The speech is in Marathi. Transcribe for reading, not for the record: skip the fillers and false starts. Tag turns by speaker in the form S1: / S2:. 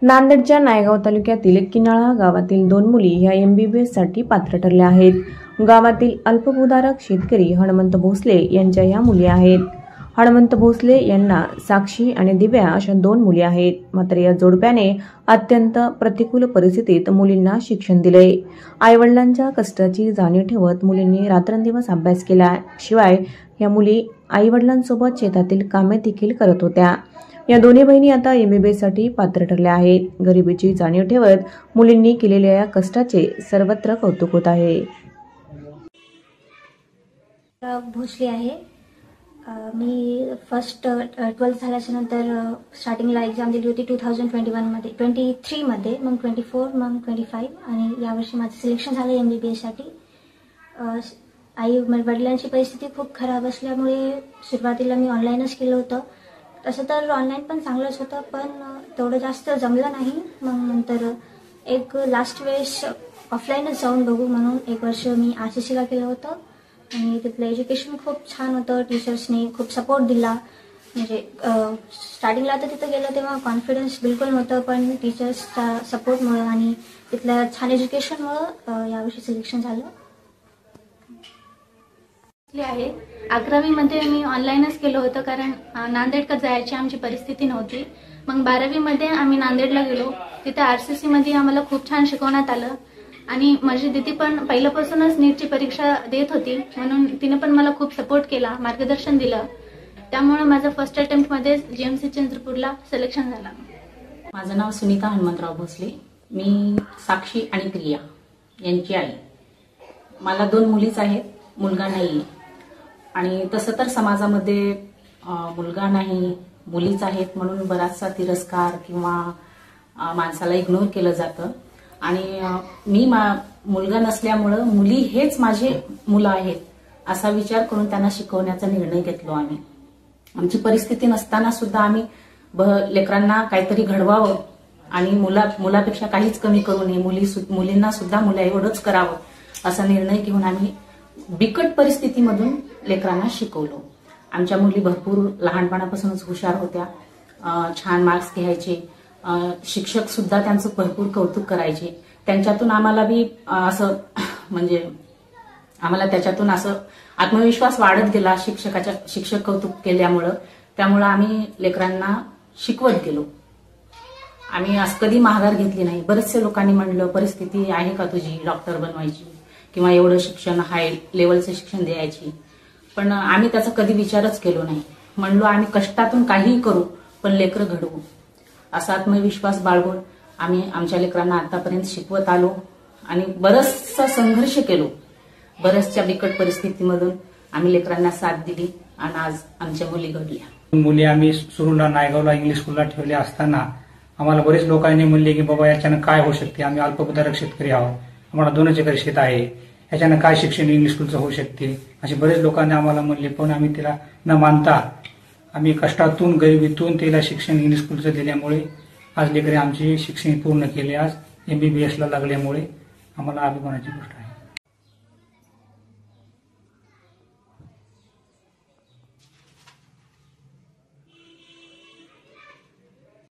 S1: नांदेडच्या नायगाव तालुक्यातील किनाळा गावातील 2 मुली ह्या MBBS साठी पात्र ठरल्या आहेत. गावातील अल्पभूधारक शेतकरी हनुमंत भोसले यांच्या ह्या मुली आहेत. हनुमंत भोसले यांना साक्षी आणि दिव्या अशा 2 मुली आहेत. मात्र या जोडप्याने अत्यंत प्रतिकूल परिस्थितीत मुलींना शिक्षण दिले. आईवडिलांच्या कष्टाची जाणीव ठेवत मुलींनी रात्रंदिवस अभ्यास केला. शिवाय या मुली आईवडिलांसोबत शेतातील कामे देखील करत होत्या. या दोन्ही बहिणी आता MBBS साठी पात्र ठरल्या आहेत. गरिबीची जाणीव ठेवत मुलींनी केलेल्या या कष्टाचे सर्वत्र कौतुक होत आहे.
S2: भोसले आहे. मी फर्स्ट 12th झाल्याच्या नंतर स्टार्टिंगला एक्झाम दिली होती 2021 मध्ये, 23 मध्ये, मग 24, मग 25 आणि यावर्षी माझं सिलेक्शन झालं MBBS साठी. वडिलांची परिस्थिती खूप खराब असल्यामुळे सुरुवातीला मी ऑनलाईनच केलं होतं. तसं तर ऑनलाईन पण चांगलंच होतं, पण तेवढं जास्त जमलं नाही. मग नंतर एक लास्ट वेळेस ऑफलाईनच जाऊन बघू म्हणून 1 वर्ष मी RCCला केलं होतं आणि तिथलं एज्युकेशन खूप छान होतं. टीचर्सनी खूप सपोर्ट दिला. म्हणजे स्टार्टिंगला तर तिथं गेलं तेव्हा कॉन्फिडन्स बिलकुल नव्हतं, पण टीचर्सच्या सपोर्टमुळं आणि तिथल्या छान एज्युकेशनमुळं यावर्षी सिलेक्शन झालं
S3: आहे. 11वी मध्ये मी ऑनलाईनच केलं होतं, कारण नांदेडकर जायची आमची परिस्थिती नव्हती. मग 12वी मध्ये आम्ही नांदेडला गेलो. तिथे RCC मध्ये आम्हाला खूप छान शिकवण्यात आलं आणि माझी दीदी पण पहिल्यापासूनच नीटची परीक्षा देत होती, म्हणून तिने पण मला खूप सपोर्ट केला, मार्गदर्शन दिलं. त्यामुळे माझं फर्स्ट अटेम्प्ट मध्ये GMC चंद्रपूरला सिलेक्शन झालं.
S4: माझं नाव सुनीता हनुमंतराव भोसले. मी साक्षी आणि प्रिया यांची आई. मला 2 मुलीच आहेत, मुलगा नाही. आणि तसं तर समाजामध्ये मुलगा नाही, मुलीच आहेत म्हणून बराचसा तिरस्कार किंवा माणसाला इग्नोर केलं जातं. आणि मी मुलगा नसल्यामुळं मुली हेच माझे मुलं आहेत असा विचार करून त्यांना शिकवण्याचा निर्णय घेतलो आम्ही. आमची परिस्थिती नसताना सुद्धा आम्ही लेकरांना काहीतरी घडवावं आणि मुलापेक्षा काहीच कमी करू नये, मुलींना सुद्धा मुला एवढंच करावं असा निर्णय घेऊन आम्ही बिकट परिस्थितीमधून लेकरांना शिकवलो. आमच्या मुली भरपूर लहानपणापासूनच हुशार होत्या, छान मार्क्स घ्यायचे. शिक्षक सुद्धा त्यांचं भरपूर कौतुक करायचे. त्यांच्यातून आम्हाला बी असं म्हणजे आम्हाला त्याच्यातून असं आत्मविश्वास वाढत गेला शिक्षक कौतुक केल्यामुळं. त्यामुळं आम्ही लेकरांना शिकवत गेलो. आम्ही असं कधी माघार घेतली नाही. बरेचसे लोकांनी म्हणलं, परिस्थिती आहे का तुझी डॉक्टर बनवायची किंवा एवढं शिक्षण हाय लेवलचं शिक्षण द्यायची, पण आम्ही त्याचा कधी विचारच केलो नाही. म्हणलो आम्ही कष्टातून काहीही करू, पण लेकरं घडवू असा आत्मविश्वास बाळगून आम्ही आमच्या लेकरांना आतापर्यंत शिकवत आलो आणि बरचसा संघर्ष केलो. बऱ्याचशा बिकट परिस्थितीमधून आम्ही लेकरांना साथ दिली आणि आज आमच्या मुली घडल्या.
S5: मुली आम्ही सुरूला नायगावला इंग्लिश स्कूलला ठेवल्या असताना आम्हाला बरेच लोकांनी म्हणले की बाबा याच्यानं काय होऊ शकते, आम्ही अल्पभूधारक शेतकरी आहोत, आम्हाला 2 एकर शेत आहे, याच्यानं काय शिक्षण इंग्लिश स्कूलचं होऊ शकते असे बरेच लोकांनी आम्हाला म्हणले. पण आम्ही तिला न मानता आम्ही कष्टातून गरिबीतून तिला शिक्षण इंग्लिश स्कूलचं दिल्यामुळे आज लेकरे आमचे शिक्षण पूर्ण केले. आज MBBSला लागल्यामुळे आम्हाला अभिमानाची गोष्ट आहे.